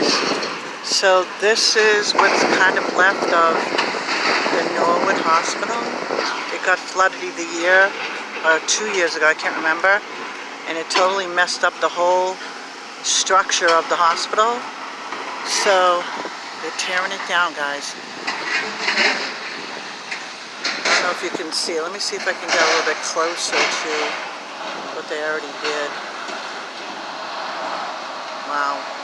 guys. So this is what's kind of left of the Norwood Hospital. It got flooded either year or 2 years ago, I can't remember. And it totally messed up the whole structure of the hospital. So they're tearing it down, guys. I don't know if you can see. Let me see if I can get a little bit closer to what they already did. Wow.